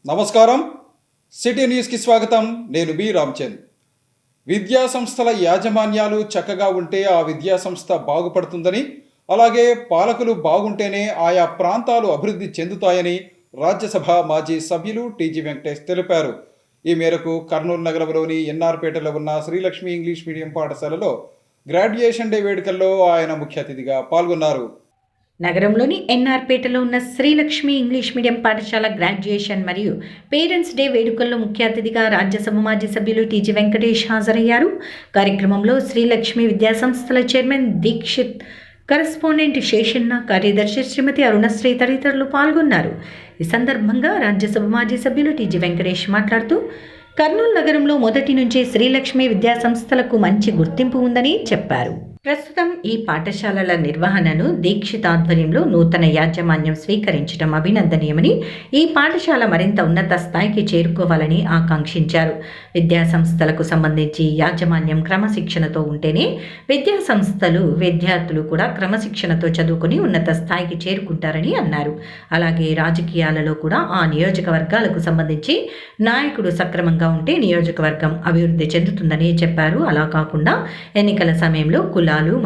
నమస్కారం. సిటీ న్యూస్కి స్వాగతం. నేను బి రామ్చంద్. విద్యా సంస్థల యాజమాన్యాలు చక్కగా ఉంటే ఆ విద్యా సంస్థ బాగుపడుతుందని, అలాగే పాలకులు బాగుంటేనే ఆయా ప్రాంతాలు అభివృద్ధి చెందుతాయని రాజ్యసభ మాజీ సభ్యులు టీజీ వెంకటేష్ తెలిపారు. ఈ మేరకు కర్నూలు నగరంలోని ఎన్ఆర్పేటలో ఉన్న శ్రీలక్ష్మి ఇంగ్లీష్ మీడియం పాఠశాలలో గ్రాడ్యుయేషన్ డే వేడుకల్లో ఆయన ముఖ్య అతిథిగా పాల్గొన్నారు. నగరంలోని ఎన్ఆర్పేటలో ఉన్న శ్రీలక్ష్మి ఇంగ్లీష్ మీడియం పాఠశాల గ్రాడ్యుయేషన్ మరియు పేరెంట్స్ డే వేడుకల్లో ముఖ్య అతిథిగా రాజ్యసభ మాజీ సభ్యులు టీజీ వెంకటేష్ హాజరయ్యారు. కార్యక్రమంలో శ్రీలక్ష్మి విద్యాసంస్థల చైర్మన్ దీక్షిత్, కరెస్పాండెంట్ శేషన్న, కార్యదర్శి శ్రీమతి అరుణశ్రీ తదితరులు పాల్గొన్నారు. ఈ సందర్భంగా రాజ్యసభ మాజీ సభ్యులు టీజీ వెంకటేష్ మాట్లాడుతూ, కర్నూలు నగరంలో మొదటి నుంచి శ్రీలక్ష్మి విద్యాసంస్థలకు మంచి గుర్తింపు ఉందని చెప్పారు. ప్రస్తుతం ఈ పాఠశాలల నిర్వహణను దీక్షిత్ ఆధ్వర్యంలో నూతన యాజమాన్యం స్వీకరించడం అభినందనీయమని, ఈ పాఠశాల మరింత ఉన్నత స్థాయికి చేరుకోవాలని ఆకాంక్షించారు. విద్యాసంస్థలకు సంబంధించి యాజమాన్యం క్రమశిక్షణతో ఉంటేనే విద్యాసంస్థలు, విద్యార్థులు కూడా క్రమశిక్షణతో చదువుకుని ఉన్నత స్థాయికి చేరుకుంటారని అన్నారు. అలాగే రాజకీయాలలో కూడా ఆ నియోజకవర్గాలకు సంబంధించి నాయకుడు సక్రమంగా ఉంటే నియోజకవర్గం అభివృద్ధి చెందుతుందని చెప్పారు. అలా కాకుండా ఎన్నికల సమయంలో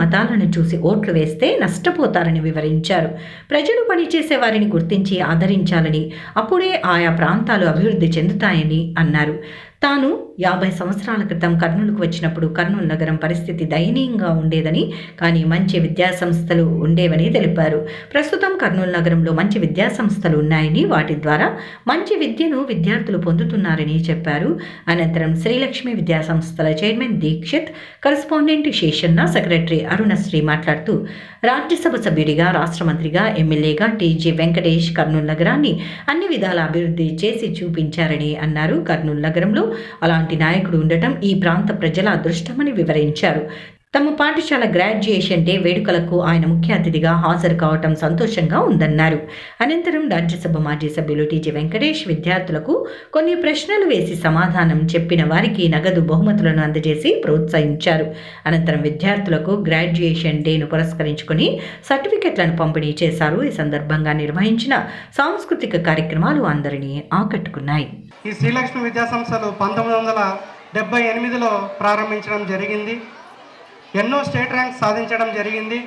మతాలను చూసి ఓట్లు వేస్తే నష్టపోతారని వివరించారు. ప్రజలు పనిచేసే వారిని గుర్తించి ఆదరించాలని, అప్పుడే ఆయా ప్రాంతాలు అభివృద్ధి చెందుతాయని అన్నారు. తాను 50 సంవత్సరాల క్రితం కర్నూలుకు వచ్చినప్పుడు కర్నూలు నగరం పరిస్థితి దయనీయంగా ఉండేదని, కానీ మంచి విద్యాసంస్థలు ఉండేవని తెలిపారు. ప్రస్తుతం కర్నూలు నగరంలో మంచి విద్యాసంస్థలు ఉన్నాయని, వాటి ద్వారా మంచి విద్యను విద్యార్థులు పొందుతున్నారని చెప్పారు. అనంతరం శ్రీలక్ష్మి విద్యాసంస్థల chairman Dikshit, correspondent Seshanna, secretary Arunasri మాట్లాడుతూ, రాజ్యసభ సభ్యుడిగా, రాష్ట్ర మంత్రిగా, ఎమ్మెల్యేగా టీజీ వెంకటేష్ కర్నూలు నగరాన్ని అన్ని విధాల అభివృద్ధి చేసి చూపించారని అన్నారు. కర్నూలు నగరంలో అలాంటి నాయకుడు ఉండటం ఈ ప్రాంత ప్రజల అదృష్టమని వివరించారు. తమ పాఠశాల గ్రాడ్యుయేషన్ డే వేడుకలకు ఆయన ముఖ్య అతిథిగా హాజరు కావటం సంతోషంగా ఉందన్నారు. అనంతరం రాజ్యసభ మాజీ సభ్యులు టీజీ వెంకటేష్ విద్యార్థులకు కొన్ని ప్రశ్నలు వేసి సమాధానం చెప్పిన వారికి నగదు బహుమతులను అందజేసి ప్రోత్సహించారు. అనంతరం విద్యార్థులకు గ్రాడ్యుయేషన్ డేను పురస్కరించుకుని సర్టిఫికెట్లను పంపిణీ చేశారు. ఈ సందర్భంగా నిర్వహించిన సాంస్కృతిక కార్యక్రమాలు అందరినీ ఆకట్టుకున్నాయి. ఈ శ్రీలక్ష్మి విద్యాసంస్థలు 1978లో ప్రారంభించడం జరిగింది. ఎన్నో స్టేట్ ర్యాంక్స్ సాధించడం జరిగింది.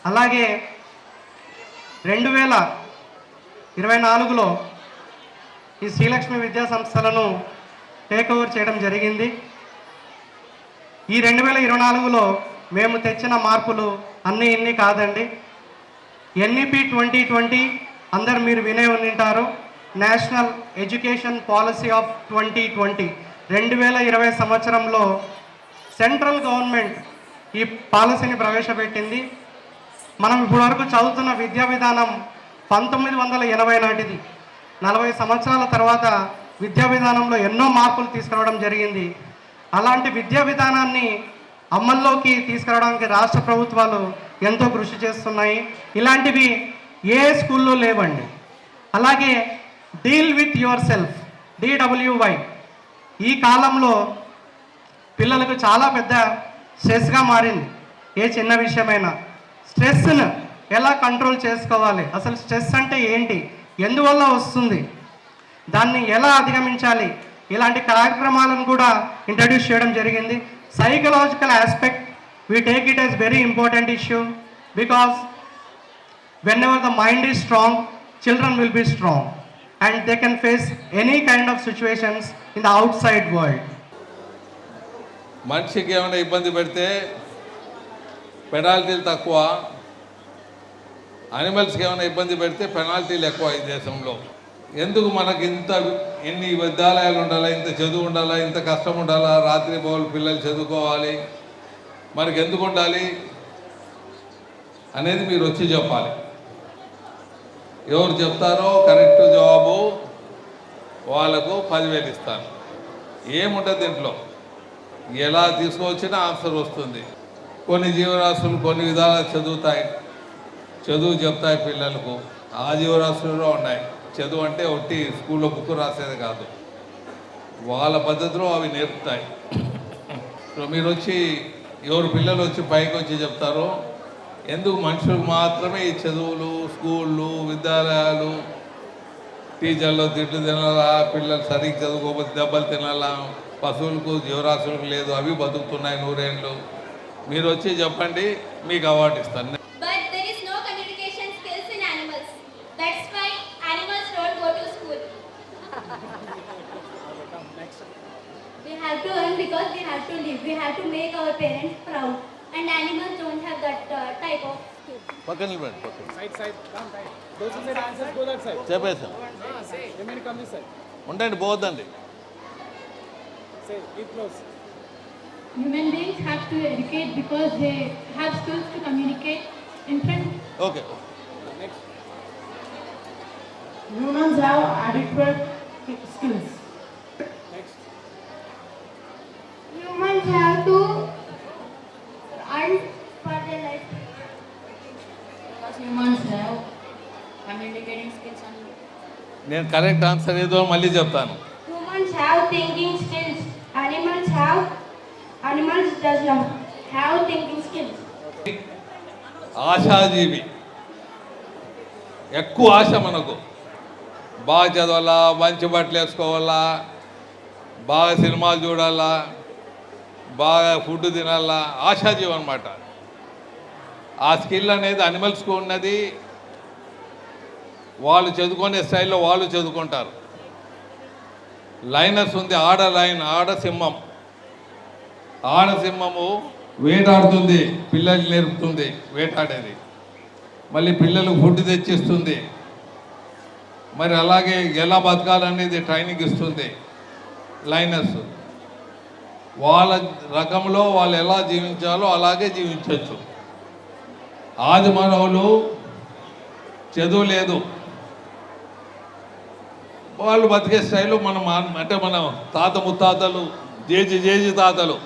అలాగే 2024లో ఈ శ్రీలక్ష్మి విద్యాసంస్థలను టేక్ ఓవర్ చేయడం జరిగింది. ఈ 2024లో మేము తెచ్చిన మార్పులు అన్నీ ఇన్ని కాదండి. ఎన్ఈపి 2020 అందరు మీరు వినే ఉంటారు. నేషనల్ ఎడ్యుకేషన్ పాలసీ ఆఫ్ 2020 2020 సంవత్సరంలో సెంట్రల్ గవర్నమెంట్ ఈ పాలసీని ప్రవేశపెట్టింది. మనం ఇప్పటివరకు చదువుతున్న విద్యా విధానం 1980 నాటిది. 40 సంవత్సరాల తర్వాత విద్యా విధానంలో ఎన్నో మార్పులు తీసుకురావడం జరిగింది. అలాంటి విద్యా విధానాన్ని అమల్లోకి తీసుకురావడానికి రాష్ట్ర ప్రభుత్వాలు ఎంతో కృషి చేస్తున్నాయి. ఇలాంటివి ఏ స్కూల్లో లేవండి. అలాగే deal with your self, DWY, ఈ కాలంలో పిల్లలకు చాలా పెద్ద స్ట్రెస్గా మారింది. ఏ చిన్న విషయమైనా స్ట్రెస్ను ఎలా కంట్రోల్ చేసుకోవాలి, అసలు స్ట్రెస్ అంటే ఏంటి, ఎందువల్ల వస్తుంది, దాన్ని ఎలా అధిగమించాలి, ఇలాంటి కార్యక్రమాలను కూడా ఇంట్రడ్యూస్ చేయడం జరిగింది. Psychological aspect we take it as very important issue because whenever the mind is strong, children will be strong and they can face any kind of situations in the outside world. మనిషికి ఏమైనా ఇబ్బంది పెడితే పెనాల్టీలు తక్కువ, అనిమల్స్కి ఏమైనా ఇబ్బంది పెడితే పెనాల్టీలు ఎక్కువ. ఈ దేశంలో ఎందుకు మనకి ఇన్ని విద్యాలయాలు ఉండాలా, ఇంత చదువు ఉండాలా, ఇంత కష్టం ఉండాలా, రాత్రి పౌలు పిల్లలు చదువుకోవాలి, మనకి ఎందుకు ఉండాలి అనేది మీరు వచ్చి చెప్పాలి. ఎవరు చెప్తారో కరెక్ట్ జవాబు వాళ్ళకు 10,000 ఇస్తాను. ఏముంటుంది దీంట్లో, ఎలా తీసుకువచ్చినా ఆన్సర్ వస్తుంది. కొన్ని జీవరాశులు కొన్ని విధాలుగా చదువు చెప్తాయి పిల్లలకు. ఆ జీవరాశులు ఉన్నాయి. చదువు అంటే ఒట్టి స్కూల్లో బుక్ రాసేది కాదు, వాళ్ళ పద్ధతిలో అవి నేర్పుతాయి. సో మీరు వచ్చి, ఎవరు పిల్లలు వచ్చి పైకి వచ్చి చెప్తారో ఎందుకు మనుషులకు మాత్రమే ఈ చదువులు, స్కూళ్ళు, విద్యాలయాలు టీచర్లు తిట్లు తినాలా, పిల్లలు సరిగ్గా చదువుకోకపోతే దెబ్బలు తినాలా, పశువులకు జీవరాశులకు లేదు, అవి బతుకుతున్నాయి నూరేళ్ళు. మీరు వచ్చి చెప్పండి, మీకు అవార్డు ఇస్తాను. But there is no communication skills in animals. That's why animals don't go to school. We have to earn because we have to live. We have to make our parents proud. And animals don't have that type of skill. పక్కన నిలబడండి, పక్కన. Those who said answers go that side. చెప్పేసాం, Remain come this side. ఉండండి, పోవద్దండి. Say, keep close. Human beings have to educate because they have skills to communicate in front. Okay. Next. Humans have adequate skills. Next. Humans have to earn for their life. Because humans have communicating skills only. నేను correct answer ఏదో మళ్ళీ చెప్తాను. Humans have thinking skills. Animals does not have thinking skills. ఆశాజీవి, ఎక్కువ ఆశ మనకు. బాగా చదవాలా, మంచి బట్టలు వేసుకోవాలా, బాగా సినిమాలు చూడాలా, బాగా ఫుడ్ తినాలా, ఆశాజీవి అనమాట. ఆ స్కిల్ అనేది అనిమల్స్కు ఉన్నది. వాళ్ళు చదువుకునే స్టైల్లో వాళ్ళు చదువుకుంటారు. లైనర్స్ ఉంది, ఆడసింహం. ఆడసింహము వేటాడుతుంది, పిల్లలకి నేర్పుతుంది వేటాడేది, మళ్ళీ పిల్లలకు ఫుడ్ తెచ్చిస్తుంది, మరి అలాగే ఎలా బతకాలనేది ట్రైనింగ్ ఇస్తుంది. లైనర్స్ వాళ్ళ రకంలో వాళ్ళు ఎలా జీవించాలో అలాగే జీవించవచ్చు. ఆది మానవులు చదువు లేదు, వాళ్ళు బతికే స్టైలు మనం అంటే మన తాత ముత్తాతలు, జేజి తాతలు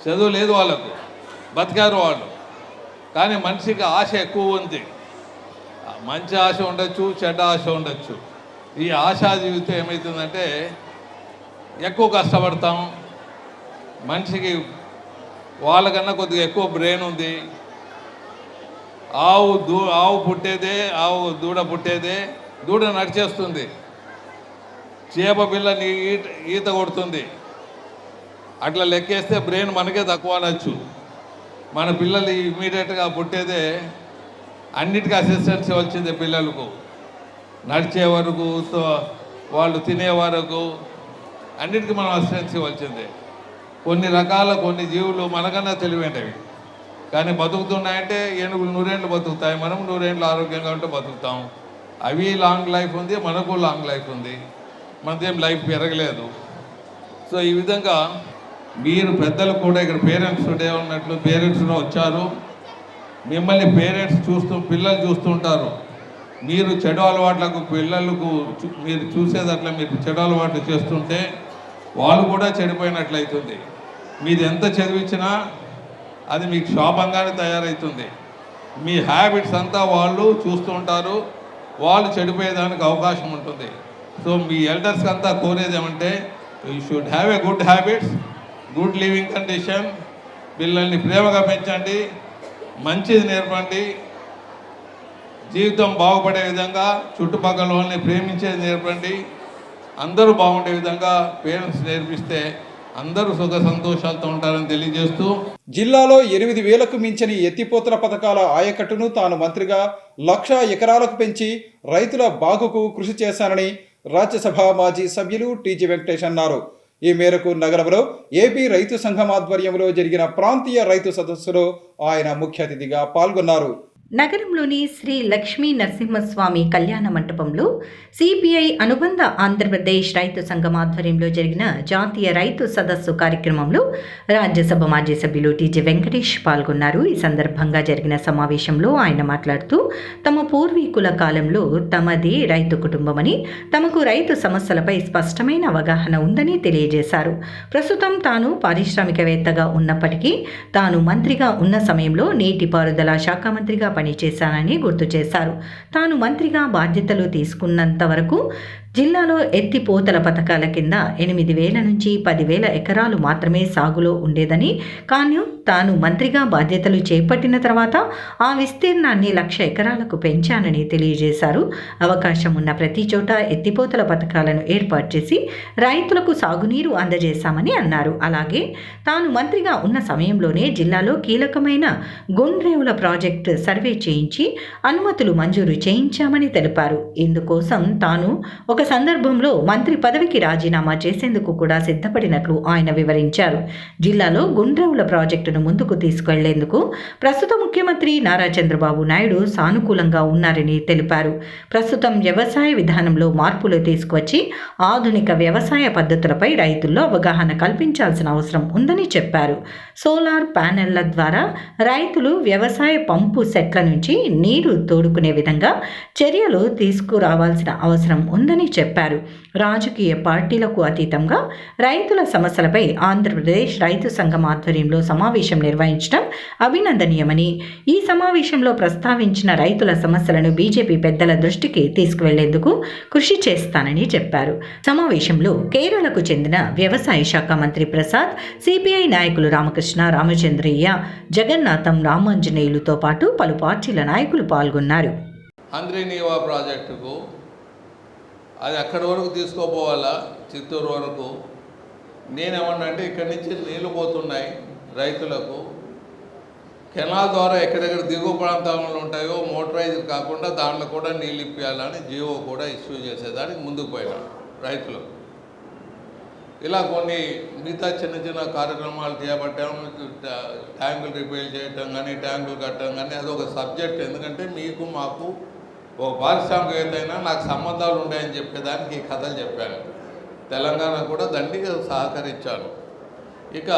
చదువు లేదు వాళ్ళకు, బతికారు వాళ్ళు. కానీ మనిషికి ఆశ ఎక్కువ ఉంది. మంచి ఆశ ఉండొచ్చు, చెడ్డ ఆశ ఉండొచ్చు. ఈ ఆశా జీవితం ఏమవుతుందంటే ఎక్కువ కష్టపడతాం. మనిషికి వాళ్ళకన్నా కొద్దిగా ఎక్కువ బ్రెయిన్ ఉంది. ఆవు పుట్టేదే, దూడ పుట్టేదే, దూడ నడిచేస్తుంది. చేప పిల్ల ఈత కొడుతుంది. అట్లా లెక్కేస్తే బ్రెయిన్ మనకే తక్కువ అనొచ్చు. మన పిల్లలు ఇమీడియట్గా పుట్టేదే అన్నిటికీ అసిస్టెన్స్ వచ్చింది. పిల్లలకు నడిచే వరకు, వాళ్ళు తినే వరకు అన్నిటికీ మనం అసిస్టెన్స్ వచ్చింది. కొన్ని జీవులు మనకన్నా తెలివైనవి కానీ బతుకుతున్నాయంటే ఏనుగులు 100 ఏళ్ళు బతుకుతాయి, మనం 100 ఏళ్ళు ఆరోగ్యంగా ఉంటే బతుకుతాం. అవి లాంగ్ లైఫ్ ఉంది, మనకు లాంగ్ లైఫ్ ఉంది, మనదేం లైఫ్ పెరగలేదు. సో ఈ విధంగా మీరు పెద్దలు కూడా ఇక్కడ పేరెంట్స్ డే ఉన్నట్లు పేరెంట్స్ వచ్చారు. మిమ్మల్ని పిల్లలు చూస్తుంటారు. మీరు చెడు అలవాట్లకు పిల్లలకు మీరు చూసేదట్లా మీరు చెడు అలవాట్లు చేస్తుంటే వాళ్ళు కూడా చెడిపోయినట్లయితుంది. మీరు ఎంత చదివించినా అది మీకు శాపంగానే తయారవుతుంది. మీ హ్యాబిట్స్ అంతా వాళ్ళు చూస్తూ ఉంటారు, వాళ్ళు చెడిపోయేదానికి అవకాశం ఉంటుంది. సో మీ ఎల్డర్స్కి అంతా కోరేది ఏమంటే you should have a good habits, good living condition. పిల్లల్ని ప్రేమగా పెంచండి, మంచిది నేర్పండి, జీవితం బాగుపడే విధంగా చుట్టుపక్కల వాళ్ళని ప్రేమించేది నేర్పండి. అందరూ బాగుండే విధంగా పేరెంట్స్ నేర్పిస్తే అందరూ సుఖ సంతోషాలతో ఉంటారని తెలియజేస్తూ, జిల్లాలో 8,000కు మించని ఎత్తిపోతల పథకాల ఆయకట్టును తాను మంత్రిగా 1,00,000 ఎకరాలకు పెంచి రైతుల బాగుకు కృషి చేశానని రాజ్యసభ మాజీ సభ్యులు టీజీ వెంకటేష్ అన్నారు. ఈ మేరకు నగరంలో ఏపీ రైతు సంఘం ఆధ్వర్యంలో జరిగిన ప్రాంతీయ రైతు సదస్సులో ఆయన ముఖ్య అతిథిగా పాల్గొన్నారు. నగరంలోని శ్రీ లక్ష్మీ నరసింహస్వామి కళ్యాణ మంటపంలో సిపిఐ అనుబంధ ఆంధ్రప్రదేశ్ రైతు సంఘం ఆధ్వర్యంలో జరిగిన జాతీయ రైతు సదస్సు కార్యక్రమంలో రాజ్యసభ మాజీ సభ్యులు టీజీ వెంకటేష్ పాల్గొన్నారు. ఈ సందర్భంగా జరిగిన సమావేశంలో ఆయన మాట్లాడుతూ తమ పూర్వీకుల కాలంలో తమది రైతు కుటుంబమని, తమకు రైతు సమస్యలపై స్పష్టమైన అవగాహన ఉందని తెలియజేశారు. ప్రస్తుతం తాను పారిశ్రామికవేత్తగా ఉన్నప్పటికీ తాను మంత్రిగా ఉన్న సమయంలో నీటిపారుదల శాఖ మంత్రిగా పనిచేశానని గుర్తు చేశారు. తాను మంత్రిగా బాధ్యతలు తీసుకున్నంత వరకు జిల్లాలో ఎత్తిపోతల పథకాల కింద 8,000 నుంచి 10,000 ఎకరాలు మాత్రమే సాగులో ఉండేదని, కానీ తాను మంత్రిగా బాధ్యతలు చేపట్టిన తర్వాత ఆ విస్తీర్ణాన్ని 1,00,000 ఎకరాలకు పెంచానని తెలియజేశారు. అవకాశం ఉన్న ప్రతి చోట ఎత్తిపోతల పథకాలను ఏర్పాటు చేసి రైతులకు సాగునీరు అందజేశామని అన్నారు. అలాగే తాను మంత్రిగా ఉన్న సమయంలోనే జిల్లాలో కీలకమైన గుండ్రేవుల ప్రాజెక్టు సర్వే చేయించి అనుమతులు మంజూరు చేయించామని తెలిపారు. ఇందుకోసం తాను ఒక సందర్భంలో మంత్రి పదవికి రాజీనామా చేసేందుకు కూడా సిద్ధపడినట్లు ఆయన వివరించారు. జిల్లాలో గుండ్రేవుల ప్రాజెక్టును ముందుకు తీసుకెళ్లేందుకు ప్రస్తుత ముఖ్యమంత్రి నారా చంద్రబాబు నాయుడు సానుకూలంగా ఉన్నారని తెలిపారు. ప్రస్తుతం వ్యవసాయ విధానంలో మార్పులు తీసుకువచ్చి ఆధునిక వ్యవసాయ పద్ధతులపై రైతుల్లో అవగాహన కల్పించాల్సిన అవసరం ఉందని చెప్పారు. సోలార్ ప్యానెళ్ల ద్వారా రైతులు వ్యవసాయ పంపు సెట్ల నుంచి నీరు తోడుకునే విధంగా చర్యలు తీసుకురావాల్సిన అవసరం ఉందని చెప్పారు. రాజకీయ పార్టీలకు అతీతంగా రైతుల సమస్యలపై ఆంధ్రప్రదేశ్ రైతు సంఘం ఆధ్వర్యంలో సమావేశం నిర్వహించడం అభినందనీయమని, ఈ సమావేశంలో ప్రస్తావించిన రైతుల సమస్యలను బీజేపీ పెద్దల దృష్టికి తీసుకువెళ్లేందుకు కృషి చేస్తానని చెప్పారు. సమావేశంలో కేరళకు చెందిన వ్యవసాయ శాఖ మంత్రి ప్రసాద్, సిపిఐ నాయకులు రామకృష్ణ, రామచంద్రయ్య, జగన్నాథం, రామాంజనేయులతో పాటు పలు పార్టీల నాయకులు పాల్గొన్నారు. హంద్రీనీవా ప్రాజెక్టుకు అది అక్కడి వరకు తీసుకోపోవాలా, చిత్తూరు వరకు. నేనేమన్నా అంటే ఇక్కడి నుంచి నీళ్ళు పోతున్నాయి రైతులకు, కెనాల్ ద్వారా ఎక్కడెక్కడ దిగువ ప్రాంతాలలో ఉంటాయో మోటరైజ్ కాకుండా దాంట్లో కూడా నీళ్ళు ఇప్పించాలని జియో కూడా ఇష్యూ చేసేదానికి ముందుకు పోయినాడు రైతులకు. ఇలా కొన్ని మిగతా చిన్న చిన్న కార్యక్రమాలు చేపట్టాము. ట్యాంకులు రిపేర్ చేయటం కానీ, ట్యాంకులు కట్టడం కానీ అదొక సబ్జెక్ట్. ఎందుకంటే మీకు మాకు ఒక పారిశ్రామికవేత్త అయినా నాకు సంబంధాలు ఉన్నాయని చెప్పేదానికి ఈ కథలు చెప్పాను. తెలంగాణ కూడా దండిగా సహకరించాను. ఇక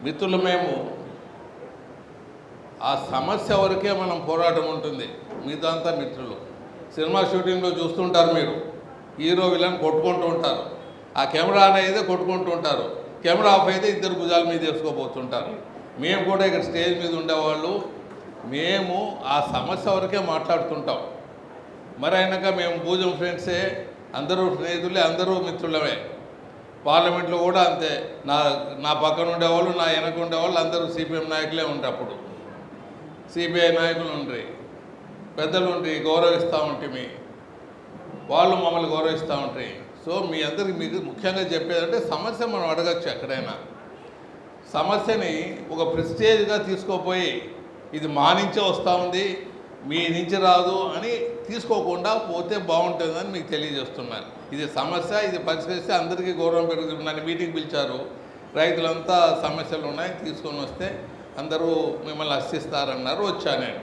మిత్రులు, మేము ఆ సమస్య వరకే మనం పోరాటం ఉంటుంది. మిగతా అంతా మిత్రులు. సినిమా షూటింగ్లో చూస్తుంటారు మీరు, హీరో విలన్ కొట్టుకుంటూ ఉంటారు. ఆ కెమెరా ఆన్ అయితే కొట్టుకుంటూ ఉంటారు, కెమెరా ఆఫ్ అయితే ఇద్దరు భుజాల మీద వేసుకోబోతుంటారు. మేము కూడా ఇక్కడ స్టేజ్ మీద ఉండేవాళ్ళు, మేము ఆ సమస్య వరకే మాట్లాడుతుంటాం. మరి అయినాక మేము భూజం ఫ్రెండ్సే, అందరూ స్నేహితులే, అందరూ మిత్రులమే. పార్లమెంట్లో కూడా అంతే. నా పక్కన ఉండేవాళ్ళు, నా వెనక ఉండేవాళ్ళు అందరూ సిపిఎం నాయకులే ఉండే. అప్పుడు సిపిఐ నాయకులు ఉండ్రి, పెద్దలు ఉండ్రి, గౌరవిస్తూ ఉంటుంది. వాళ్ళు మమ్మల్ని గౌరవిస్తూ ఉంటాయి. సో మీ అందరికి మీకు ముఖ్యంగా చెప్పేదంటే సమస్య మనం అడగచ్చు. ఎక్కడైనా సమస్యని ఒక ప్రెస్టేజ్గా తీసుకోపోయి ఇది మా నుంచే వస్తూ ఉంది, మీ నుంచి రాదు అని తీసుకోకుండా పోతే బాగుంటుందని మీకు తెలియజేస్తున్నాను. ఇది సమస్య, ఇది పరిష్కరిస్తే అందరికీ గౌరవం పెరుగుతుంది. నన్ను మీటింగ్ పిలిచారు, రైతులంతా సమస్యలు ఉన్నాయి తీసుకొని వస్తే అందరూ మిమ్మల్ని హర్షిస్తారన్నారు, వచ్చా నేను.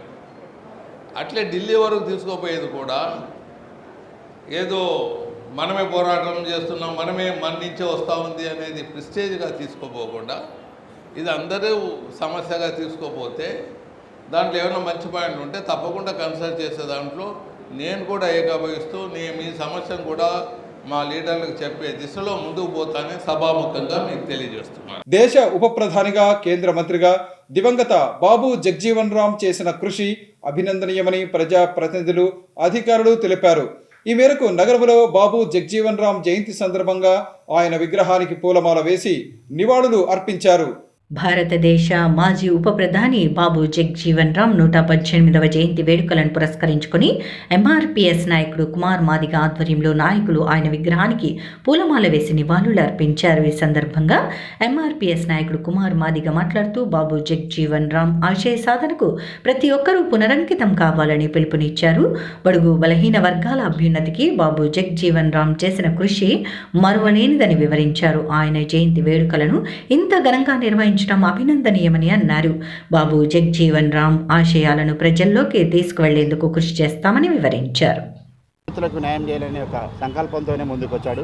అట్లే ఢిల్లీ వరకు తీసుకోపోయేది కూడా ఏదో మనమే పోరాటం చేస్తున్నాం, మనమే మన నుంచే వస్తూ ఉంది అనేది ప్రెస్టేజ్గా తీసుకోపోకుండా ఇది అందరూ సమస్యగా తీసుకోపోతే దాంట్లో ఏమైనా మంచి పాయింట్లు ఉంటే తప్పకుండా కన్సల్ట్ చేసే దాంట్లో నేను కూడా ఏకాభవిస్తూ మీ సమస్యను కూడా మా లీడర్లకు చెప్పే దిశలో ముందుకు పోతానని సభాముఖంగా మీకు తెలియజేస్తున్నాను. దేశ ఉప ప్రధానిగా, కేంద్ర మంత్రిగా దివంగత బాబు జగ్జీవన్ రామ్ చేసిన కృషి అభినందనీయమని ప్రజా ప్రతినిధులు, అధికారులు తెలిపారు. ఈ మేరకు నగరంలో బాబు జగ్జీవన్ రామ్ జయంతి సందర్భంగా ఆయన విగ్రహానికి పూలమాల వేసి నివాళులు అర్పించారు. భారతదేశ మాజీ ఉప ప్రధాని బాబు జగ్జీవన్ రామ్ 118వ జయంతి వేడుకలను పురస్కరించుకుని ఎంఆర్పీఎస్ నాయకుడు కుమార్ మాదిగ ఆధ్వర్యంలో నాయకులు ఆయన విగ్రహానికి పూలమాల వేసి నివాళులు అర్పించారు. ఈ సందర్భంగా ఎంఆర్పీఎస్ నాయకుడు కుమార్ మాదిగ మాట్లాడుతూ బాబు జగ్జీవన్ రామ్ ఆశయ సాధనకు ప్రతి ఒక్కరూ పునరంకితం కావాలని పిలుపునిచ్చారు. బడుగు బలహీన వర్గాల అభ్యున్నతికి బాబు జగ్జీవన్ రామ్ చేసిన కృషి మరువలేనిదని వివరించారు. ఆయన జయంతి వేడుకలను ఇంత ఘనంగా నిర్వహించారు అభినందనీయమని అన్నారు. బాబు జగ్జీవన్ రామ్ ఆశయాలను ప్రజల్లోకి తీసుకువెళ్లేందుకు కృషి చేస్తామని వివరించారు. రైతులకు న్యాయం చేయాలనే ఒక సంకల్పంతోనే ముందుకొచ్చాడు.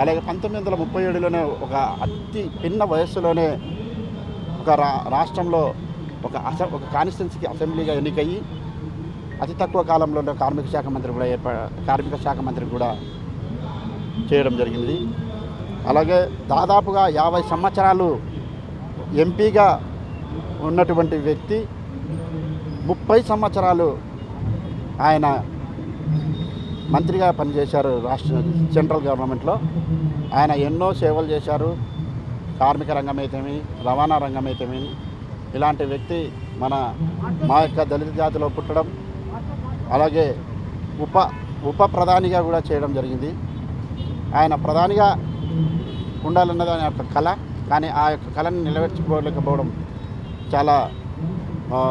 అలాగే 1937లోనే ఒక అతి పిన్న వయస్సులోనే ఒక రాష్ట్రంలో ఒక కాన్స్టిట్యున్సీకి అసెంబ్లీగా ఎన్నికయ్యి అతి తక్కువ కాలంలో కార్మిక శాఖ మంత్రి కూడా చేయడం జరిగింది. అలాగే దాదాపుగా 50 సంవత్సరాలు ఎంపీగా ఉన్నటువంటి వ్యక్తి 30 సంవత్సరాలు ఆయన మంత్రిగా పనిచేశారు సెంట్రల్ గవర్నమెంట్లో. ఆయన ఎన్నో సేవలు చేశారు. కార్మిక రంగం అయితేమి, రవాణా రంగం అయితేమి, ఇలాంటి వ్యక్తి మా యొక్క దళిత జాతిలో పుట్టడం, అలాగే ఉప ప్రధానిగా కూడా చేయడం జరిగింది. ఆయన ప్రధానిగా ఉండాలన్నది ఆయన యొక్క కళ, కానీ ఆ యొక్క కళను నిలబెట్టుకోలేకపోవడం చాలా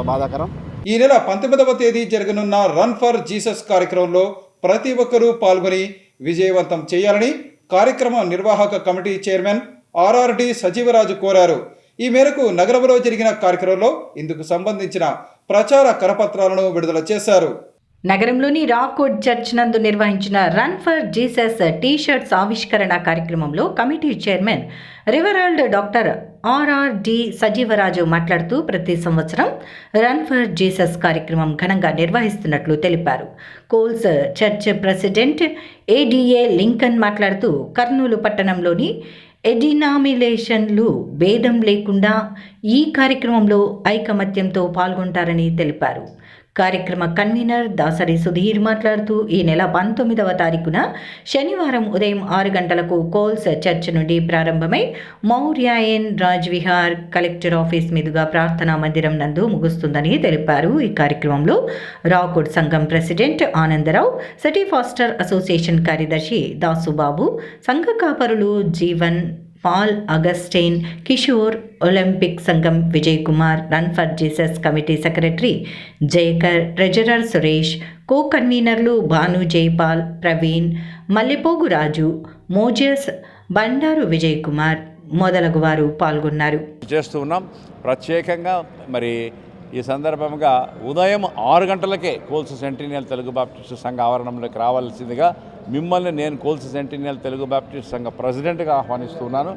బాధాకరం. ఈ నెల 19వ తేదీ జరగనున్న రన్ ఫర్ జీసస్ కార్యక్రమంలో ప్రతి ఒక్కరూ పాల్గొని విజయవంతం చేయాలని కార్యక్రమ నిర్వాహక కమిటీ చైర్మన్ ఆర్ఆర్డి సజీవరాజు కోరారు. ఈ మేరకు నగరంలో జరిగిన కార్యక్రమంలో ఇందుకు సంబంధించిన ప్రచార కరపత్రాలను విడుదల చేశారు. నగరంలోని రాక్వుడ్ చర్చ్ నందు నిర్వహించిన రన్ ఫర్ జీసస్ టీ-షర్ట్స్ ఆవిష్కరణ కార్యక్రమంలో కమిటీ చైర్మన్ రివరల్డ్ డాక్టర్ ఆర్ఆర్డి సజీవరాజు మాట్లాడుతూ ప్రతి సంవత్సరం రన్ ఫర్ జీసస్ కార్యక్రమం ఘనంగా నిర్వహిస్తున్నట్లు తెలిపారు. కోల్స్ చర్చ్ ప్రెసిడెంట్ ఏడిఏ లింకన్ మాట్లాడుతూ కర్నూలు పట్టణంలోని ఎడినామినేషన్లు భేదం లేకుండా ఈ కార్యక్రమంలో ఐకమత్యంతో పాల్గొంటారని తెలిపారు. కార్యక్రమ కన్వీనర్ దాసరి సుధీర్ మాట్లాడుతూ ఈ నెల 19వ తారీఖున శనివారం ఉదయం 6 గంటలకు కోల్స్ చర్చ్ నుండి ప్రారంభమై మౌర్యాయన్ రాజ్ విహార్ కలెక్టర్ ఆఫీస్ మీదుగా ప్రార్థనా మందిరం నందు ముగుస్తుందని తెలిపారు. ఈ కార్యక్రమంలో రాకుడ్ సంఘం president Anandarao, city pastor association కార్యదర్శి దాసుబాబు, సంఘ కాపరులు Jeevan, Paul, Augustine, Kishore, Olympic సంఘం Vijay Kumar, run for Jesus committee secretary Jayakar, treasurer Suresh, co కన్వీనర్లు భాను జైపాల్, ప్రవీణ్, మల్లెపోగు రాజు, మోజస్, బండారు విజయ్ కుమార్ మొదలగు వారు పాల్గొన్నారు. చేస్తూ ఉన్నాం. ప్రత్యేకంగా మరి ఈ సందర్భంగా ఉదయం 6 గంటలకే కోల్స్ సెంటినియల్ తెలుగు బాప్టిస్ట్ సంఘ ఆవరణంలోకి రావాల్సిందిగా మిమ్మల్ని నేను కోల్స్ సెంటినియల్ తెలుగు బాప్టిస్ట్ సంఘ ప్రెసిడెంట్గా ఆహ్వానిస్తున్నాను.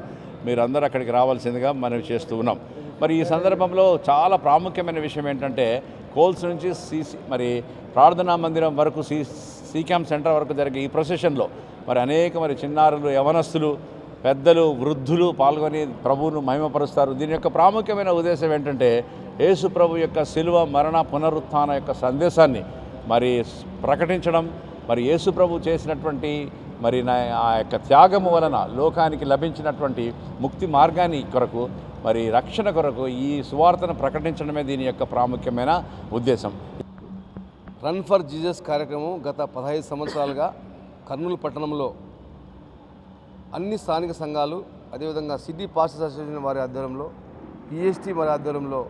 మీరందరూ అక్కడికి రావాల్సిందిగా మనవి చేస్తూ ఉన్నాం. మరి ఈ సందర్భంలో చాలా ప్రాముఖ్యమైన విషయం ఏంటంటే కోల్స్ నుంచి మరి ప్రార్థనా మందిరం వరకు సి క్యాంప్ సెంటర్ వరకు జరిగే ఈ ప్రొసెషన్లో మరి అనేక చిన్నారులు, యవనస్తులు, పెద్దలు, వృద్ధులు పాల్గొని ప్రభువును మహిమపరుస్తారు. దీని యొక్క ప్రాముఖ్యమైన ఉద్దేశం ఏంటంటే యేసు ప్రభు యొక్క శిలువ, మరణ, పునరుత్థాన యొక్క సందేశాన్ని మరి ప్రకటించడం, మరి యేసు ప్రభు చేసినటువంటి మరి ఆ యొక్క త్యాగము వలన లోకానికి లభించినటువంటి ముక్తి మార్గాన్ని కొరకు, మరి రక్షణ కొరకు ఈ సువార్తను ప్రకటించడమే దీని యొక్క ప్రాముఖ్యమైన ఉద్దేశం. రన్ ఫర్ జీసస్ కార్యక్రమం గత 15 సంవత్సరాలుగా కర్నూలు పట్టణంలో అన్ని స్థానిక సంఘాలు, అదేవిధంగా సిటీ పాస్టర్స్ అసోసియేషన్ వారి ఆధ్వర్యంలో, పిఎస్టీ వారి ఆధ్వర్యంలో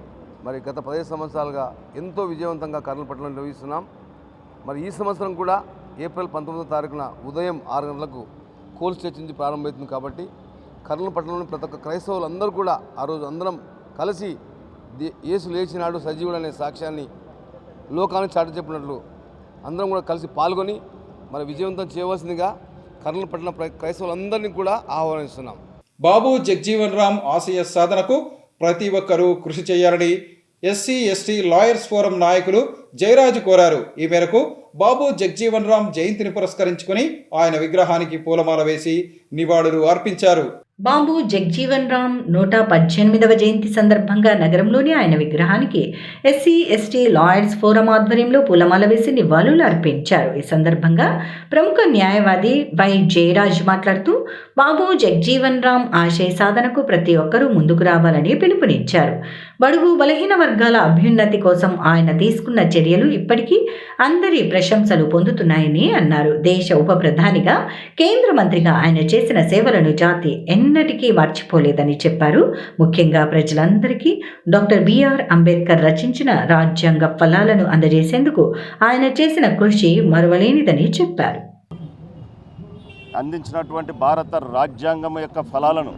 మరి గత 15 సంవత్సరాలుగా ఎంతో విజయవంతంగా కర్నూలు పట్టణంలో నిర్వహిస్తున్నాం. మరి ఈ సంవత్సరం కూడా ఏప్రిల్ 19వ తారీఖున ఉదయం 6 గంటలకు కోల్స్ చర్చ్ నుంచి ప్రారంభమవుతుంది. కాబట్టి కర్నూలు పట్టణంలోని ప్రతి ఒక్క క్రైస్తవులందరూ కూడా ఆ రోజు అందరం కలిసి యేసు లేచినాడు సజీవుడు అనే సాక్ష్యాన్ని లోకానికి చాటి చెప్పినట్లు అందరం కూడా కలిసి పాల్గొని మరి విజయవంతం చేయవలసిందిగా కర్నూలు పట్టణ క్రైస్తవులందరినీ కూడా ఆహ్వానిస్తున్నాం. బాబు జగ్జీవన్ రామ్ ఆశయ సాధనకు ప్రతి ఒక్కరూ కృషి చేయాలని ఎస్సీ ఎస్టీ లాయర్స్ ఫోరం నాయకులు జయరాజు కోరారు. ఈ మేరకు బాబు జగ్జీవన్ రామ్ జయంతిని పురస్కరించుకుని ఆయన విగ్రహానికి పూలమాల వేసి నివాళులు అర్పించారు. బాబు జగ్జీవన్ రామ్ 118వ జయంతి సందర్భంగా నగరంలోని ఆయన విగ్రహానికి ఎస్సీ ఎస్టీ లాయర్స్ ఫోరం ఆధ్వర్యంలో పూలమాల వేసి నివాళులు అర్పించారు. ఈ సందర్భంగా ప్రముఖ న్యాయవాది వై జయరాజ్ మాట్లాడుతూ బాబు జగ్జీవన్ రామ్ ఆశయ సాధనకు ప్రతి ఒక్కరూ ముందుకు రావాలని పిలుపునిచ్చారు. బడుగు బలహీన వర్గాల అభ్యున్నతి కోసం ఆయన తీసుకున్న చర్యలు ఇప్పటికీ అందరి ప్రశంసలు పొందుతున్నాయని అన్నారు. దేశ ఉప ప్రధానిగా, కేంద్ర మంత్రిగా ఆయన చేసిన సేవలను జాతి ఎన్నటికీ మర్చిపోలేదని చెప్పారు. ముఖ్యంగా ప్రజలందరికీ డాక్టర్ బిఆర్ అంబేద్కర్ రచించిన రాజ్యాంగ ఫలాలను అందజేసేందుకు ఆయన చేసిన కృషి మరువలేనిదని చెప్పారు. అందించినటువంటి భారత రాజ్యాంగం యొక్క ఫలాలను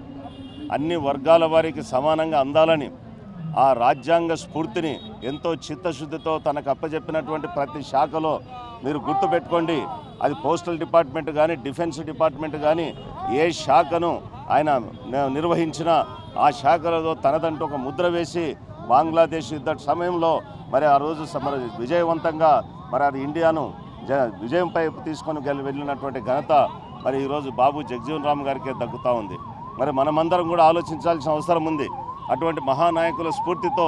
అన్ని వర్గాల వారికి సమానంగా అందాలని, ఆ రాజ్యాంగ స్ఫూర్తిని ఎంతో చిత్తశుద్ధితో తనకు అప్పచెప్పినటువంటి ప్రతి శాఖలో మీరు గుర్తుపెట్టుకోండి, అది పోస్టల్ డిపార్ట్మెంట్ కానీ, డిఫెన్స్ డిపార్ట్మెంట్ కానీ, ఏ శాఖను ఆయన నిర్వహించిన ఆ శాఖలలో తనదంటూ ఒక ముద్ర వేసి బంగ్లాదేశ్ యుద్ధ సమయంలో మరి ఆ రోజు మరి విజయవంతంగా మరి అది ఇండియాను విజయంపై తీసుకొని వెళ్ళినటువంటి ఘనత మరి ఈరోజు బాబు జగ్జీవన్ రామ్ గారికే దక్కుతూ ఉంది. మరి మనమందరం కూడా ఆలోచించాల్సిన అవసరం ఉంది. అటువంటి మహానాయకుల స్ఫూర్తితో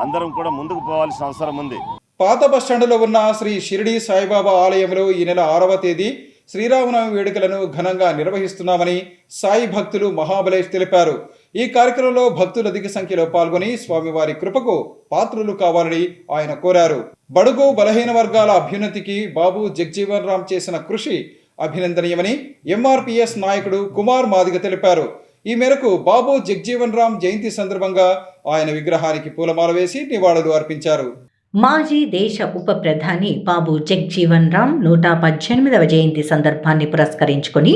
అందరం కూడా ముందుకు పోవాల్సిన అవసరం ఉంది. పాత బస్టాండ్లో ఉన్న శ్రీ షిరిడి సాయిబాబా ఆలయంలో ఈ నెల 6వ తేదీ శ్రీరామనవమి వేడుకలను ఘనంగా నిర్వహిస్తున్నామని సాయి భక్తులు మహాబలేష్ తెలిపారు. ఈ కార్యక్రమంలో భక్తులు అధిక సంఖ్యలో పాల్గొని స్వామివారి కృపకు పాత్రులు కావాలని ఆయన కోరారు. బడుగు బలహీన వర్గాల అభ్యున్నతికి బాబు జగ్జీవన్ రామ్ చేసిన కృషి అభినందనీయమని ఎంఆర్పీఎస్ నాయకుడు కుమార్ మాదిగ తెలిపారు. ఈ మేరకు బాబు జగ్జీవన్ రామ్ జయంతి సందర్భంగా ఆయన విగ్రహానికి పూలమాల వేసి నివాళులు అర్పించారు. మాజీ దేశ ఉప ప్రధాని బాబు జగ్జీవన్ రామ్ 118వ జయంతి సందర్భాన్ని పురస్కరించుకొని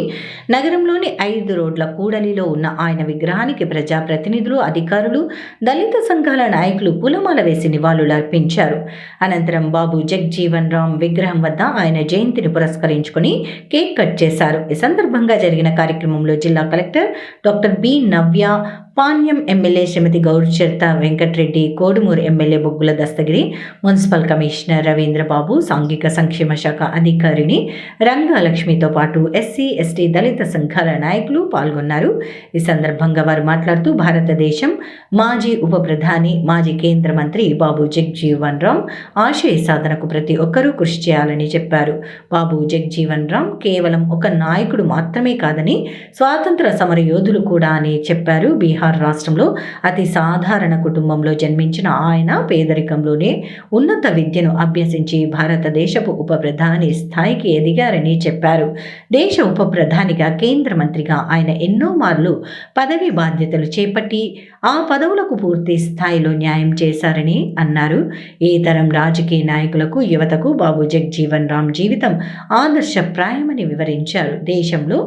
నగరంలోని 5 రోడ్ల కూడలిలో ఉన్న ఆయన విగ్రహానికి ప్రజాప్రతినిధులు, అధికారులు, దళిత సంఘాల నాయకులు పూలమాల వేసి నివాళులు అర్పించారు. అనంతరం బాబు జగ్జీవన్ రామ్ విగ్రహం వద్ద ఆయన జయంతిని పురస్కరించుకొని కేక్ కట్ చేశారు. ఈ సందర్భంగా జరిగిన కార్యక్రమంలో జిల్లా కలెక్టర్ డాక్టర్ బి నవ్య, పాణ్యం ఎమ్మెల్యే శ్రీమతి గౌరిచరిత వెంకటరెడ్డి, కోడుమూరు ఎమ్మెల్యే బొగ్గుల దస్తగిరి, మున్సిపల్ కమిషనర్ రవీంద్రబాబు, సాంఘిక సంక్షేమ శాఖ అధికారిని రంగాలక్ష్మితో పాటు ఎస్సీ, ఎస్టీ, దళిత సంఘాల నాయకులు పాల్గొన్నారు. ఈ సందర్భంగా వారు మాట్లాడుతూ భారతదేశం మాజీ ఉప ప్రధాని, మాజీ కేంద్ర మంత్రి బాబు జగ్జీవన్ రామ్ ఆశయ సాధనకు ప్రతి ఒక్కరూ కృషి చేయాలని చెప్పారు. బాబు జగ్జీవన్ రామ్ కేవలం ఒక నాయకుడు మాత్రమే కాదని స్వాతంత్ర సమర యోధులు కూడా అని చెప్పారు. బీహార్ రాష్ట్రంలో అతి సాధారణ కుటుంబంలో జన్మించిన ఆయన పేదరికంలోనే ఉన్నత విద్యను అభ్యసించి భారతదేశపు ఉప ప్రధాని స్థాయికి ఎదిగారని చెప్పారు. దేశ ఉప ప్రధానిగా, కేంద్ర మంత్రిగా ఆయన ఎన్నో మార్లు పదవి బాధ్యతలు చేపట్టి ఆ పదవులకు పూర్తి స్థాయిలో న్యాయం చేశారని అన్నారు. ఏ తరం రాజకీయ నాయకులకు, యువతకు బాబు జగ్జీవన్ రామ్ జీవితం ఆదర్శప్రాయమని వివరించారు. దేశంలో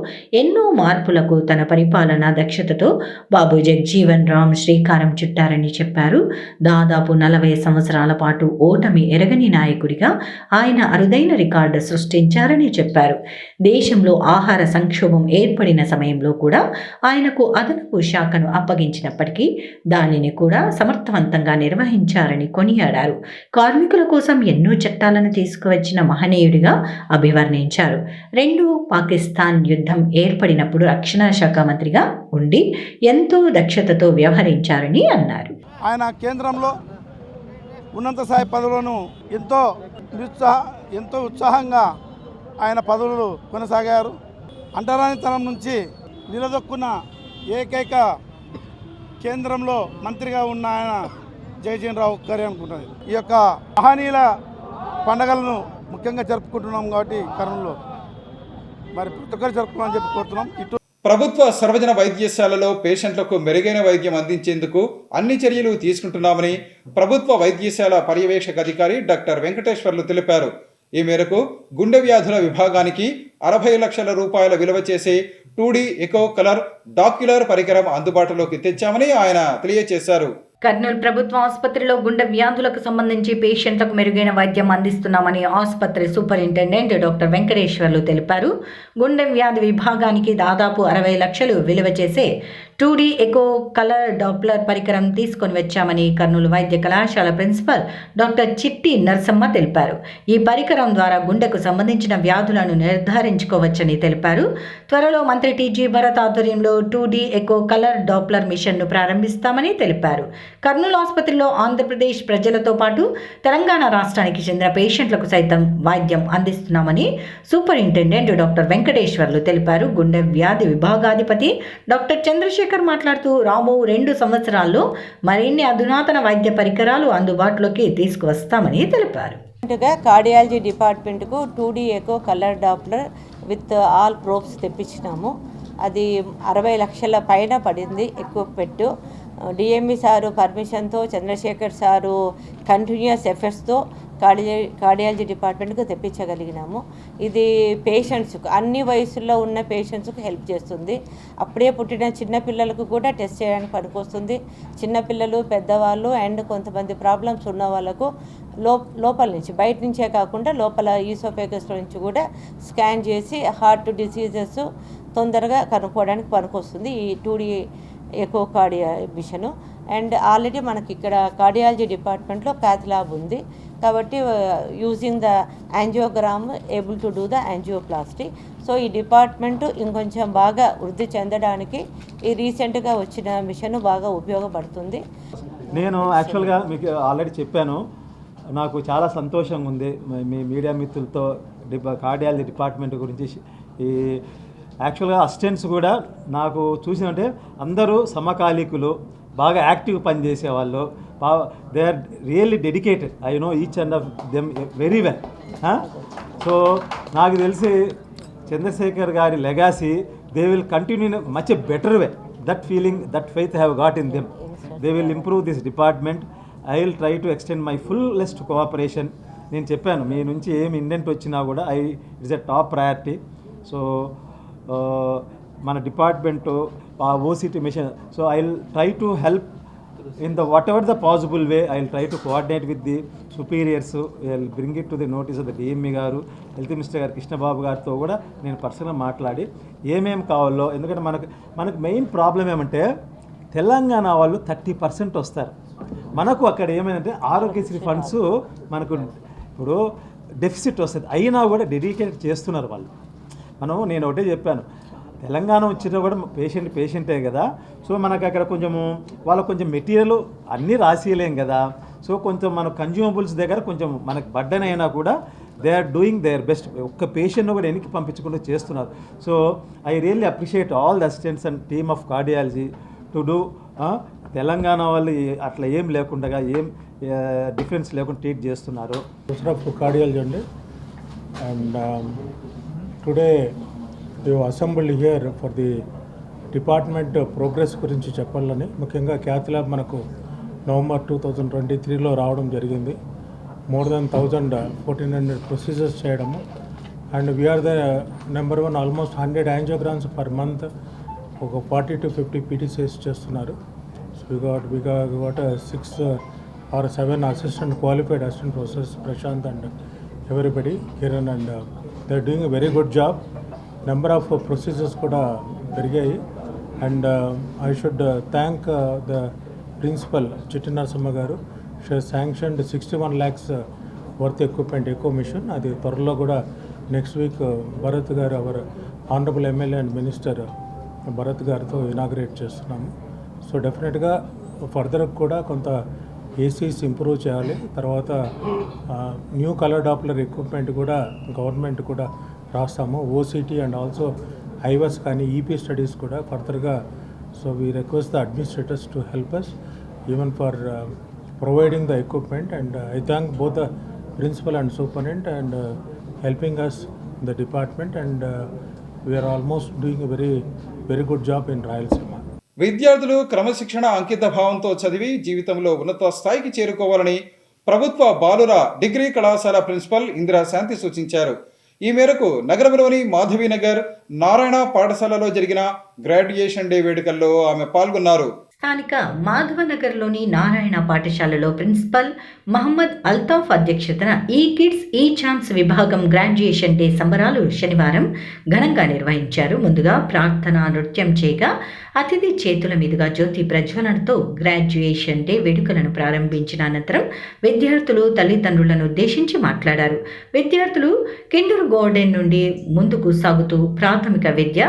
ఎన్నో మార్పులకు తన పరిపాలనా దక్షతతో బాబు జగ్జీవన్ రామ్ శ్రీకారం చుట్టారని చెప్పారు. దాదాపు 40 సంవత్సరాల పాటు ఓటమి ఎరగని నాయకుడిగా ఆయన అరుదైన రికార్డు సృష్టించారని చెప్పారు. దేశంలో ఆహార సంక్షోభం ఏర్పడిన సమయంలో కూడా ఆయనకు అదనపు శాఖను అప్పగించినప్పటికీ దానిని కూడా సమర్థవంతంగా నిర్వహించారని కొనియాడారు. కార్మికుల కోసం ఎన్నో చట్టాలను తీసుకువచ్చిన మహనీయుడిగా అభివర్ణించారు. 2 పాకిస్తాన్ యుద్ధం ఏర్పడినప్పుడు రక్షణ శాఖ మంత్రిగా ఉండి ఎంతో దక్షతతో వ్యవహరించారని అన్నారు. ఆయన కేంద్రంలో ఉన్నత స్థాయి పదవులను ఎంతో ఉత్సాహంగా ఆయన పదవులు కొనసాగారు. అంటరానితనం నుంచి నిలదొక్కున్న ఏకైక కేంద్రంలో మంత్రిగా ఉన్న ఆయన జగ్జీవన్ రామ్ ఒక్కరే అనుకుంటున్నది. ఈ యొక్క మహనీయుల పండగలను ముఖ్యంగా జరుపుకుంటున్నాం కాబట్టి కర్నూలులో మరి ప్రతి ఒక్కరు జరుపుకోవాలని చెప్పి కోరుతున్నాం. ప్రభుత్వ సర్వజన వైద్యశాలలో పేషెంట్లకు మెరుగైన వైద్యం అందించేందుకు అన్ని చర్యలు తీసుకుంటున్నామని ప్రభుత్వ వైద్యశాల పర్యవేక్షక అధికారి డాక్టర్ వెంకటేశ్వర్లు తెలిపారు. ఈ మేరకు గుండె వ్యాధుల విభాగానికి 60 లక్షల రూపాయల విలువ చేసే 2D ఎకో కలర్ డాక్యులర్ పరికరం అందుబాటులోకి తెచ్చామని ఆయన తెలియజేశారు. కర్నూలు ప్రభుత్వ ఆసుపత్రిలో గుండె వ్యాధులకు సంబంధించి పేషెంట్లకు మెరుగైన వైద్యం అందిస్తున్నామని ఆసుపత్రి సూపరింటెండెంట్ డాక్టర్ వెంకటేశ్వర్లు తెలిపారు. గుండె వ్యాధి విభాగానికి దాదాపు 60 లక్షలు విలువ చేసే 2D ఎకో కలర్ డాప్లర్ పరికరం తీసుకొని వచ్చామని కర్నూలు వైద్య కళాశాల ప్రిన్సిపల్ డాక్టర్ చిట్టి నరసమ్మ తెలిపారు. ఈ పరికరం ద్వారా గుండెకు సంబంధించిన వ్యాధులను నిర్ధారించుకోవచ్చని తెలిపారు. త్వరలో మంత్రి టీజీ భరత్ ఆధ్వర్యంలో 2D ఎకో కలర్ డాప్లర్ మిషన్ను ప్రారంభిస్తామని తెలిపారు. కర్నూలు ఆసుపత్రిలో ఆంధ్రప్రదేశ్ ప్రజలతో పాటు తెలంగాణ రాష్ట్రానికి చెందిన పేషెంట్లకు సైతం వైద్యం అందిస్తున్నామని సూపరింటెండెంట్ డాక్టర్ వెంకటేశ్వర్లు తెలిపారు. గుండె వ్యాధి విభాగాధిపతి డాక్టర్ చంద్రశేఖర్ మాట్లాడుతూ రాబో 2 సంవత్సరాల్లో మరిన్ని అధునాతన వైద్య పరికరాలు అందుబాటులోకి తీసుకువస్తామని తెలిపారు. కార్డియాలజీ డిపార్ట్మెంట్కు 2D echo colour Doppler with all probes తెప్పించినాము. అది 60 లక్షల పైన పడింది ఎక్విప్మెంట్. డిఎంఈ సారు పర్మిషన్తో, చంద్రశేఖర్ సారు కంటిన్యూస్ ఎఫర్ట్స్తో కార్డియాలజీ డిపార్ట్మెంట్కి తెప్పించగలిగినాము. ఇది పేషెంట్స్కు, అన్ని వయసుల్లో ఉన్న పేషెంట్స్కు హెల్ప్ చేస్తుంది. అప్పుడే పుట్టిన చిన్నపిల్లలకు కూడా టెస్ట్ చేయడానికి పనికొస్తుంది. చిన్నపిల్లలు, పెద్దవాళ్ళు అండ్ కొంతమంది ప్రాబ్లమ్స్ ఉన్న వాళ్ళకు లోపల నుంచి, బయట నుంచే కాకుండా లోపల ఈసోఫేగస్లో నుంచి కూడా స్కాన్ చేసి హార్ట్ డిసీజెస్ తొందరగా కనుక్కోవడానికి పనికొస్తుంది ఈ 2D echo cardia machine. And already మనకి ఇక్కడ కార్డియాలజీ డిపార్ట్మెంట్లో క్యాథ్ ల్యాబ్ ఉంది కాబట్టి using the angiogram able to do the angioplasty. So ఈ డిపార్ట్మెంటు ఇంకొంచెం బాగా వృద్ధి చెందడానికి ఈ రీసెంట్గా వచ్చిన మిషన్ బాగా ఉపయోగపడుతుంది. నేను యాక్చువల్గా మీకు ఆల్రెడీ చెప్పాను, నాకు చాలా సంతోషంగా ఉంది మీ మీడియా మిత్రులతో కార్డియాలజీ డిపార్ట్మెంట్ గురించి ఈ యాక్చువల్గా అసిస్టెంట్స్ కూడా నాకు చూసినంటే అందరూ సమకాలీకులు, బాగా యాక్టివ్ పనిచేసేవాళ్ళు, they are really dedicated. I know each and of them very well. So నాకు తెలిసి చంద్రశేఖర్ గారి legacy they will continue in much better way. That feeling, that faith have got in them. They will improve this department. I will try to extend my fullest cooperation. నేను చెప్పాను, మీ నుంచి ఏం indent వచ్చినా కూడా it's a top priority. So మన department ఓసిటీ mission, so I will try to help in the what ever the possible way. I will try to coordinate with the superiors. I will bring it to the notice of the DME గారు, health minister గారు కృష్ణబాబు గారితో కూడా నేను పర్సనల్గా మాట్లాడి ఏమేమి కావాలో. ఎందుకంటే మనకు మెయిన్ ప్రాబ్లం ఏమంటే తెలంగాణ వాళ్ళు 30% వస్తారు. మనకు అక్కడ ఏమైందంటే ఆరోగ్యశ్రీ ఫండ్స్ మనకు ఇప్పుడు డెఫిసిట్ వస్తుంది, అయినా కూడా డెడికేట్ చేస్తున్నారు వాళ్ళు. నేను ఒకటే చెప్పాను, తెలంగాణ వచ్చినా కూడా పేషెంటే కదా. సో మనకు అక్కడ వాళ్ళకు కొంచెం మెటీరియల్ అన్నీ రాసియలేం కదా. సో కొంచెం మన కన్జ్యూమబుల్స్ దగ్గర కొంచెం మనకు బర్డెన్ అయినా కూడా they are doing their best. ఒక్క పేషెంట్ను కూడా వెనక్కి పంపించకుండా చేస్తున్నారు. So I really appreciate all the assistants and team of cardiology to do. Telangana వాళ్ళు అట్లా ఏం లేకుండా, ఏం డిఫరెన్స్ లేకుండా ట్రీట్ చేస్తున్నారు. ఆఫ్ కార్డియాలజీ అండి. And today you assembled here for the department progress గురించి చెప్పాలని. ముఖ్యంగా క్యాత్ ల్యాబ్ మనకు November 2023లో రావడం జరిగింది. మోర్ దెన్ 1400 ప్రొసీజర్స్ చేయడము. And we are the number 1, almost 100 angiograms per month, ఒక 40 to 50 PTCs చేస్తున్నారు. So we got 6 or 7 assistant qualified assistant professors, Prashant and everybody, Kiran, and they are doing a very good job. Number of procedures kuda perigayi. And I should thank the principal Chitti Narasimha garu. She has sanctioned 61 lakhs worth equipment, eco mission. Adi tvaralo kuda next week Bharat garu, our honorable MLA and minister Bharat garitho inaugurate చేస్తున్నాము. So డెఫినెట్గా further కూడా కొంత ACs improve చేయాలి. తర్వాత new colour Doppler equipment కూడా government కూడా రాస్తాము. OCT and also ఐవస్ కానీ ఈపీ స్టడీస్ కూడా ఫర్దర్గా. So we request the administrators to help us even for providing the equipment. And I thank both the principal and superintendent and helping us in the department. And we are almost doing a very good job in Rayalaseema. విద్యార్థులు క్రమశిక్షణ, అంకిత భావంతో చదివి జీవితంలో ఉన్నత స్థాయికి చేరుకోవాలని ప్రభుత్వ బాలుర డిగ్రీ కళాశాల ప్రిన్సిపల్ ఇందిరా శాంతి సూచించారు. ఈ మేరకు నగరంలోని మాధవీనగర్ నారాయణ పాఠశాలలో జరిగిన గ్రాడ్యుయేషన్ డే వేడుకల్లో ఆమె పాల్గొన్నారు. స్థానిక మాధవనగర్లోని నారాయణ పాఠశాలలో ప్రిన్సిపల్ మహమ్మద్ అల్తాఫ్ అధ్యక్షతన ఈ కిడ్స్ ఈ ఛాన్స్ విభాగం గ్రాడ్యుయేషన్ డే సంబరాలు శనివారం ఘనంగా నిర్వహించారు. ముందుగా ప్రార్థనా నృత్యం చేయగా అతిథి చేతుల మీదుగా జ్యోతి ప్రజ్వలనతో గ్రాడ్యుయేషన్ డే వేడుకలను ప్రారంభించిన అనంతరం విద్యార్థులు తల్లిదండ్రులను ఉద్దేశించి మాట్లాడారు. విద్యార్థులు కిండర్ గార్డెన్ నుండి ముందుకు సాగుతూ ప్రాథమిక విద్య,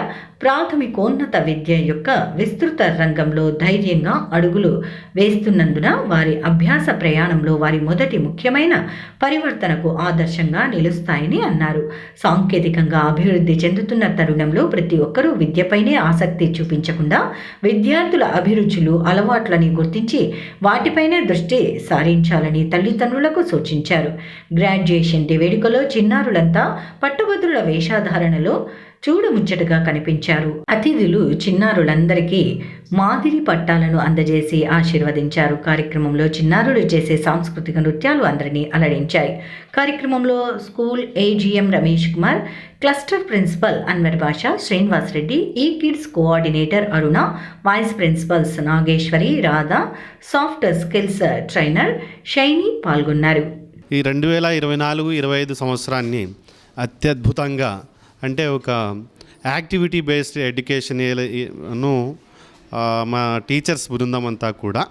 ప్రాథమికోన్నత విద్య యొక్క విస్తృత రంగంలో ధైర్యంగా అడుగులు వేస్తున్నందున వారి అభ్యాస ప్రయాణంలో వారి మొదటి ముఖ్యమైన పరివర్తనకు ఆదర్శంగా నిలుస్తాయని అన్నారు. సాంకేతికంగా అభివృద్ధి చెందుతున్న తరుణంలో ప్రతి ఒక్కరూ విద్యపైనే ఆసక్తి చూపించకుండా విద్యార్థుల అభిరుచులు, అలవాట్లని గుర్తించి వాటిపైనే దృష్టి సారించాలని తల్లిదండ్రులకు సూచించారు. గ్రాడ్యుయేషన్ డే వేడుకలో చిన్నారులంతా పట్టుభద్రుల వేషధారణలో చూడముచ్చటగా కనిపించారు. అతిథులు చిన్నారులందరికీ మాదిరి పట్టాలను అందజేసి ఆశీర్వదించారు. కార్యక్రమంలో చిన్నారులు చేసే సాంస్కృతిక నృత్యాలు అందరినీ అలరించాయి. కార్యక్రమంలో school AGM Ramesh Kumar, cluster principal Anwar Basha, Srinivas Reddy, ఈ kids coordinator Aruna, vice principals Nageshwari, Radha, soft skills trainer Shaini పాల్గొన్నారు. ఈ 2024-25 సంవత్సరాన్ని అత్యద్భుతంగా, అంటే ఒక యాక్టివిటీ బేస్డ్ ఎడ్యుకేషన్ను మా టీచర్స్ బృందం అంతా కూడా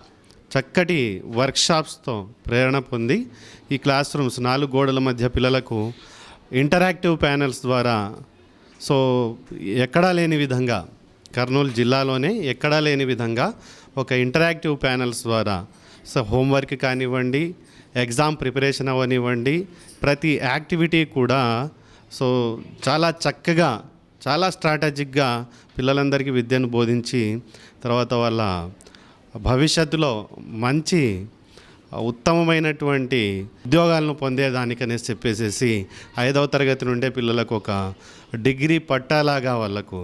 చక్కటి వర్క్షాప్స్తో ప్రేరణ పొంది ఈ క్లాస్ రూమ్స్ 4 గోడల మధ్య పిల్లలకు ఇంటరాక్టివ్ ప్యానెల్స్ ద్వారా, సో ఎక్కడా లేని విధంగా కర్నూలు జిల్లాలోనే ఎక్కడా లేని విధంగా ఒక ఇంటరాక్టివ్ ప్యానెల్స్ ద్వారా సో హోంవర్క్ కానివ్వండి, ఎగ్జామ్ ప్రిపరేషన్ అవనివ్వండి, ప్రతి యాక్టివిటీ కూడా సో చాలా చక్కగా చాలా స్ట్రాటజిక్గా పిల్లలందరికీ విద్యను బోధించి తర్వాత వాళ్ళ భవిష్యత్తులో మంచి ఉత్తమమైనటువంటి ఉద్యోగాలను పొందేదానికనేసి చెప్పేసి 5వ తరగతి నుండే పిల్లలకు ఒక డిగ్రీ పట్టాలాగా వాళ్ళకు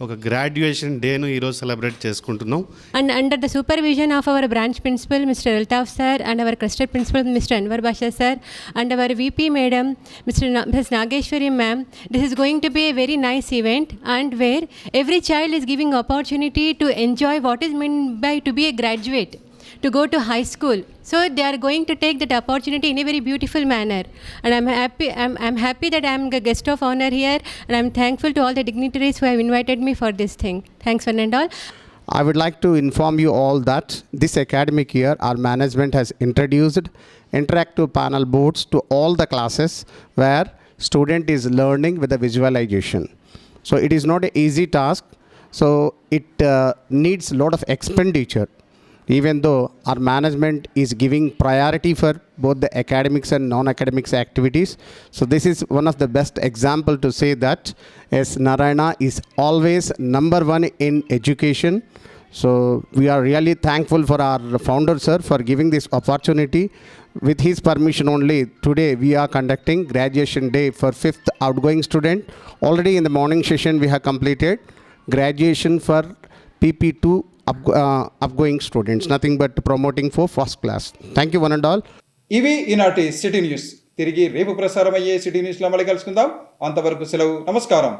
ఒక గ్రాడ్యుయేషన్ డేను ఈరోజు సెలబ్రేట్ చేసుకుంటున్నాం. And under the supervision of our branch principal Mr. Altaf sir and our cluster principal Mr. Anwar Basha sir and our VP madam Ms. Nageshwari ma'am, this is going to be a very nice event and where every child is giving opportunity to enjoy what is meant by to be a graduate, to go to high school. So they are going to take that opportunity in a very beautiful manner, and I'm happy that I'm a guest of honor here, and I'm thankful to all the dignitaries who have invited me for this thing. Thanks one and all. I would like to inform you all that this academic year our management has introduced interactive panel boards to all the classes where student is learning with the visualization. So it is not an easy task, so it needs a lot of expenditure. Even though our management is giving priority for both the academics and non-academics activities. So this is one of the best example to say that as Narayana is always number one in education. So we are really thankful for our founder sir for giving this opportunity. With his permission only, today we are conducting graduation day for 5th outgoing student. Already in the morning session we have completed graduation for PP2 upgoing students, nothing but promoting for first class. Thank you one and all. ఇవి ఈనాటి city news. తిరిగి రేపు ప్రసారమయ్యే city న్యూస్లో మళ్ళీ కలుసుకుందాం. అంతవరకు సెలవు. నమస్కారం.